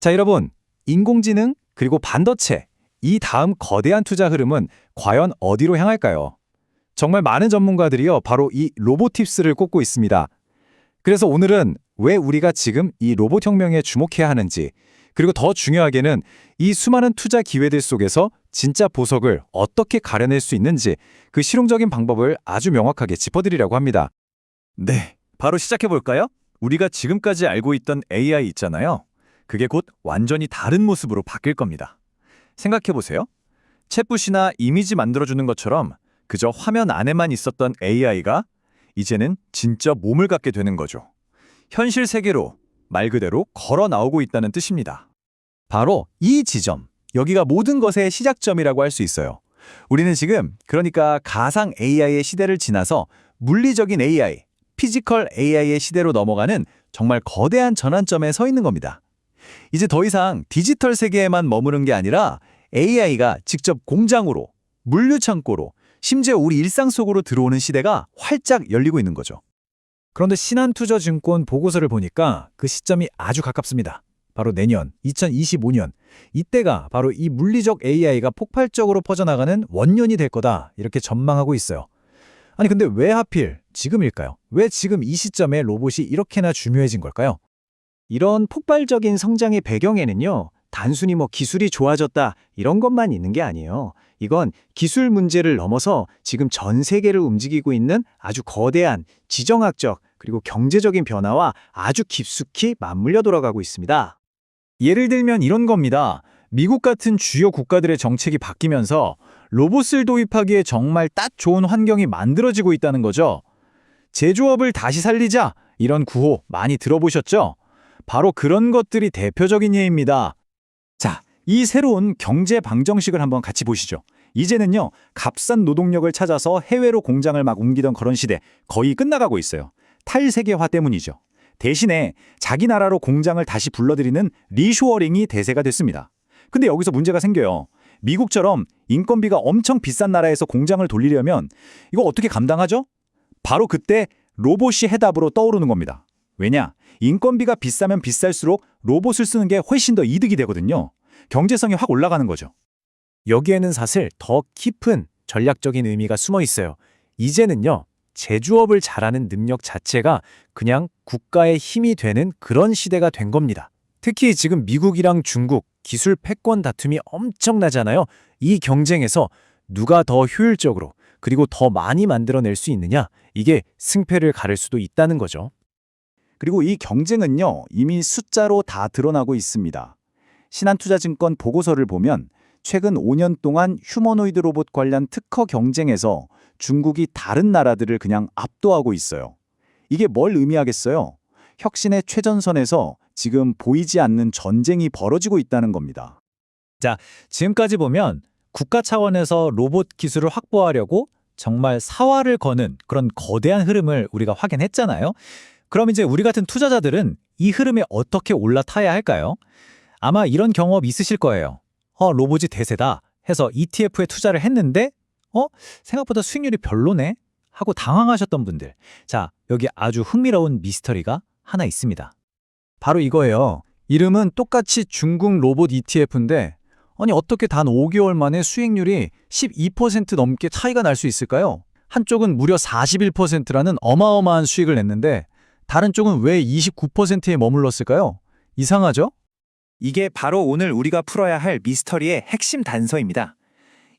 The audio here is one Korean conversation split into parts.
자, 여러분, 인공지능 그리고 반도체, 이 다음 거대한 투자 흐름은 과연 어디로 향할까요? 정말 많은 전문가들이요, 바로 이 로보틱스를 꼽고 있습니다. 그래서 오늘은 왜 우리가 지금 이 로봇 혁명에 주목해야 하는지, 그리고 더 중요하게는 이 수많은 투자 기회들 속에서 진짜 보석을 어떻게 가려낼 수 있는지 그 실용적인 방법을 아주 명확하게 짚어드리려고 합니다. 네, 바로 시작해볼까요? 우리가 지금까지 알고 있던 AI 있잖아요. 그게 곧 완전히 다른 모습으로 바뀔 겁니다. 생각해보세요. 챗봇이나 이미지 만들어주는 것처럼 그저 화면 안에만 있었던 AI가 이제는 진짜 몸을 갖게 되는 거죠. 현실 세계로 말 그대로 걸어 나오고 있다는 뜻입니다. 바로 이 지점, 여기가 모든 것의 시작점이라고 할 수 있어요. 우리는 지금 그러니까 가상 AI의 시대를 지나서 물리적인 AI, 피지컬 AI의 시대로 넘어가는 정말 거대한 전환점에 서 있는 겁니다. 이제 더 이상 디지털 세계에만 머무른 게 아니라 AI가 직접 공장으로, 물류창고로, 심지어 우리 일상 속으로 들어오는 시대가 활짝 열리고 있는 거죠. 그런데 신한투자증권 보고서를 보니까 그 시점이 아주 가깝습니다. 바로 내년 2025년, 이때가 바로 이 물리적 AI가 폭발적으로 퍼져나가는 원년이 될 거다, 이렇게 전망하고 있어요. 아니 근데 왜 하필 지금일까요? 왜 지금 이 시점에 로봇이 이렇게나 중요해진 걸까요? 이런 폭발적인 성장의 배경에는요, 단순히 기술이 좋아졌다 이런 것만 있는 게 아니에요. 이건 기술 문제를 넘어서 지금 전 세계를 움직이고 있는 아주 거대한 지정학적 그리고 경제적인 변화와 아주 깊숙이 맞물려 돌아가고 있습니다. 예를 들면 이런 겁니다. 미국 같은 주요 국가들의 정책이 바뀌면서 로봇을 도입하기에 정말 딱 좋은 환경이 만들어지고 있다는 거죠. 제조업을 다시 살리자, 이런 구호 많이 들어보셨죠? 바로 그런 것들이 대표적인 예입니다. 자, 이 새로운 경제 방정식을 한번 같이 보시죠. 이제는요, 값싼 노동력을 찾아서 해외로 공장을 막 옮기던 그런 시대 거의 끝나가고 있어요. 탈세계화 때문이죠. 대신에 자기 나라로 공장을 다시 불러들이는 리쇼어링이 대세가 됐습니다. 근데 여기서 문제가 생겨요. 미국처럼 인건비가 엄청 비싼 나라에서 공장을 돌리려면 이거 어떻게 감당하죠? 바로 그때 로봇이 해답으로 떠오르는 겁니다. 왜냐? 인건비가 비싸면 비쌀수록 로봇을 쓰는 게 훨씬 더 이득이 되거든요. 경제성이 확 올라가는 거죠. 여기에는 사실 더 깊은 전략적인 의미가 숨어 있어요. 이제는요, 제조업을 잘하는 능력 자체가 그냥 국가의 힘이 되는 그런 시대가 된 겁니다. 특히 지금 미국이랑 중국 기술 패권 다툼이 엄청나잖아요. 이 경쟁에서 누가 더 효율적으로 그리고 더 많이 만들어낼 수 있느냐, 이게 승패를 가를 수도 있다는 거죠. 그리고 이 경쟁은요, 이미 숫자로 다 드러나고 있습니다. 신한투자증권 보고서를 보면 최근 5년 동안 휴머노이드 로봇 관련 특허 경쟁에서 중국이 다른 나라들을 그냥 압도하고 있어요. 이게 뭘 의미하겠어요? 혁신의 최전선에서 지금 보이지 않는 전쟁이 벌어지고 있다는 겁니다. 자, 지금까지 보면 국가 차원에서 로봇 기술을 확보하려고 정말 사활을 거는 그런 거대한 흐름을 우리가 확인했잖아요. 그럼 이제 우리 같은 투자자들은 이 흐름에 어떻게 올라타야 할까요? 아마 이런 경험 있으실 거예요. 로봇이 대세다 해서 ETF에 투자를 했는데 생각보다 수익률이 별로네 하고 당황하셨던 분들. 자, 여기 아주 흥미로운 미스터리가 하나 있습니다. 바로 이거예요. 이름은 똑같이 중국 로봇 ETF인데 아니 어떻게 단 5개월 만에 수익률이 12% 넘게 차이가 날 수 있을까요? 한쪽은 무려 41%라는 어마어마한 수익을 냈는데 다른 쪽은 왜 29%에 머물렀을까요? 이상하죠? 이게 바로 오늘 우리가 풀어야 할 미스터리의 핵심 단서입니다.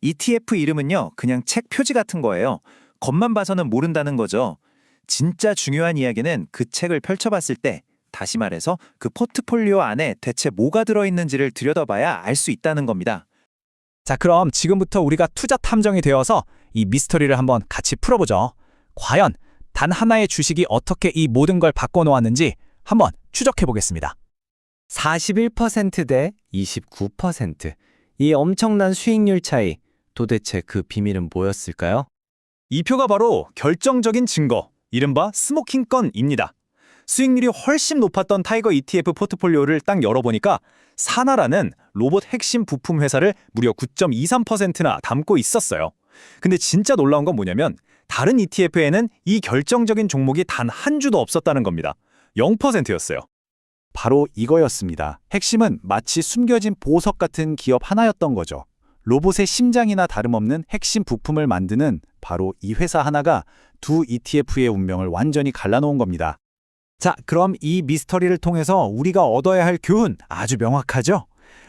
ETF 이름은요, 그냥 책 표지 같은 거예요. 겉만 봐서는 모른다는 거죠. 진짜 중요한 이야기는 그 책을 펼쳐봤을 때, 다시 말해서 그 포트폴리오 안에 대체 뭐가 들어있는지를 들여다봐야 알 수 있다는 겁니다. 자, 그럼 지금부터 우리가 투자 탐정이 되어서 이 미스터리를 한번 같이 풀어보죠. 과연 단 하나의 주식이 어떻게 이 모든 걸 바꿔놓았는지 한번 추적해보겠습니다. 41% 대 29%. 이 엄청난 수익률 차이, 도대체 그 비밀은 뭐였을까요? 이 표가 바로 결정적인 증거, 이른바 스모킹 건입니다. 수익률이 훨씬 높았던 타이거 ETF 포트폴리오를 딱 열어보니까 사나라는 로봇 핵심 부품 회사를 무려 9.23%나 담고 있었어요. 근데 진짜 놀라운 건 뭐냐면 다른 ETF에는 이 결정적인 종목이 단 한 주도 없었다는 겁니다. 0%였어요. 바로 이거였습니다. 핵심은 마치 숨겨진 보석 같은 기업 하나였던 거죠. 로봇의 심장이나 다름없는 핵심 부품을 만드는 바로 이 회사 하나가 두 ETF의 운명을 완전히 갈라놓은 겁니다. 자, 그럼 이 미스터리를 통해서 우리가 얻어야 할 교훈 아주 명확하죠?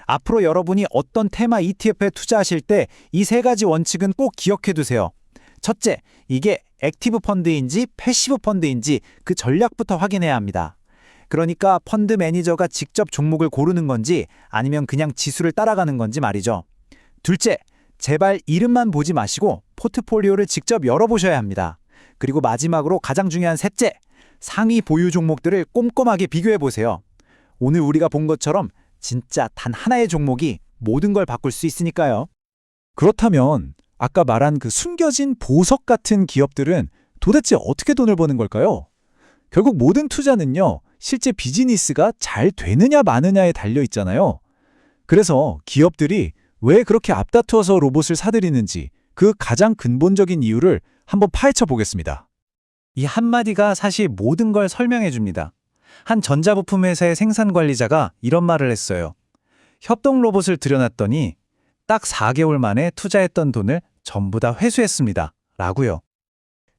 앞으로 여러분이 어떤 테마 ETF에 투자하실 때 이 세 가지 원칙은 꼭 기억해 두세요. 첫째, 이게 액티브 펀드인지 패시브 펀드인지 그 전략부터 확인해야 합니다. 그러니까 펀드 매니저가 직접 종목을 고르는 건지 아니면 그냥 지수를 따라가는 건지 말이죠. 둘째, 제발 이름만 보지 마시고 포트폴리오를 직접 열어보셔야 합니다. 그리고 마지막으로 가장 중요한 셋째, 상위 보유 종목들을 꼼꼼하게 비교해보세요. 오늘 우리가 본 것처럼 진짜 단 하나의 종목이 모든 걸 바꿀 수 있으니까요. 그렇다면 아까 말한 그 숨겨진 보석 같은 기업들은 도대체 어떻게 돈을 버는 걸까요? 결국 모든 투자는요, 실제 비즈니스가 잘 되느냐 마느냐에 달려 있잖아요. 그래서 기업들이 왜 그렇게 앞다투어서 로봇을 사들이는지 그 가장 근본적인 이유를 한번 파헤쳐 보겠습니다. 이 한마디가 사실 모든 걸 설명해 줍니다. 한 전자부품 회사의 생산 관리자가 이런 말을 했어요. 협동 로봇을 들여놨더니 딱 4개월 만에 투자했던 돈을 전부 다 회수했습니다. 라고요.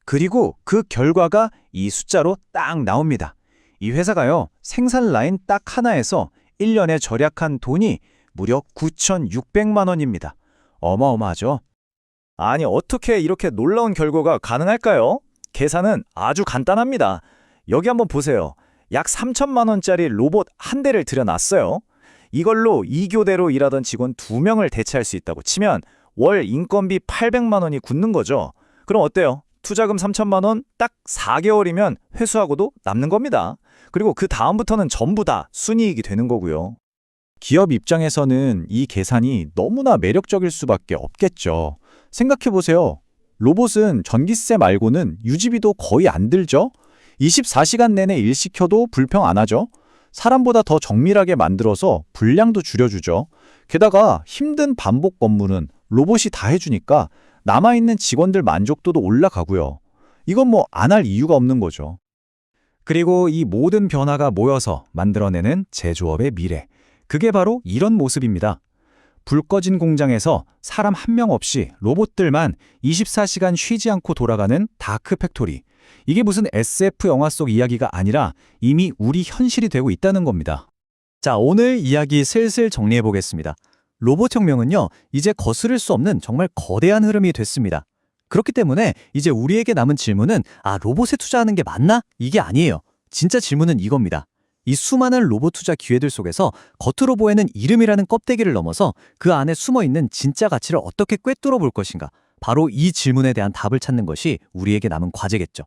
그리고 그 결과가 이 숫자로 딱 나옵니다. 이 회사가요, 생산 라인 딱 하나에서 1년에 절약한 돈이 무려 9,600만 원입니다. 어마어마하죠? 아니, 어떻게 이렇게 놀라운 결과가 가능할까요? 계산은 아주 간단합니다. 여기 한번 보세요. 약 3천만 원짜리 로봇 한 대를 들여놨어요. 이걸로 2교대로 일하던 직원 2명을 대체할 수 있다고 치면 월 인건비 800만 원이 굳는 거죠. 그럼 어때요? 투자금 3천만 원 딱 4개월이면 회수하고도 남는 겁니다. 그리고 그 다음부터는 전부 다 순이익이 되는 거고요. 기업 입장에서는 이 계산이 너무나 매력적일 수밖에 없겠죠. 생각해보세요. 로봇은 전기세 말고는 유지비도 거의 안 들죠? 24시간 내내 일 시켜도 불평 안 하죠? 사람보다 더 정밀하게 만들어서 분량도 줄여주죠. 게다가 힘든 반복 업무는 로봇이 다 해주니까 남아있는 직원들 만족도도 올라가고요. 이건 뭐 안 할 이유가 없는 거죠. 그리고 이 모든 변화가 모여서 만들어내는 제조업의 미래. 그게 바로 이런 모습입니다. 불 꺼진 공장에서 사람 한 명 없이 로봇들만 24시간 쉬지 않고 돌아가는 다크 팩토리. 이게 무슨 SF 영화 속 이야기가 아니라 이미 우리 현실이 되고 있다는 겁니다. 자, 오늘 이야기 슬슬 정리해 보겠습니다. 로봇 혁명은요, 이제 거스를 수 없는 정말 거대한 흐름이 됐습니다. 그렇기 때문에 이제 우리에게 남은 질문은 로봇에 투자하는 게 맞나? 이게 아니에요. 진짜 질문은 이겁니다. 이 수많은 로봇 투자 기회들 속에서 겉으로 보이는 이름이라는 껍데기를 넘어서 그 안에 숨어있는 진짜 가치를 어떻게 꿰뚫어 볼 것인가? 바로 이 질문에 대한 답을 찾는 것이 우리에게 남은 과제겠죠.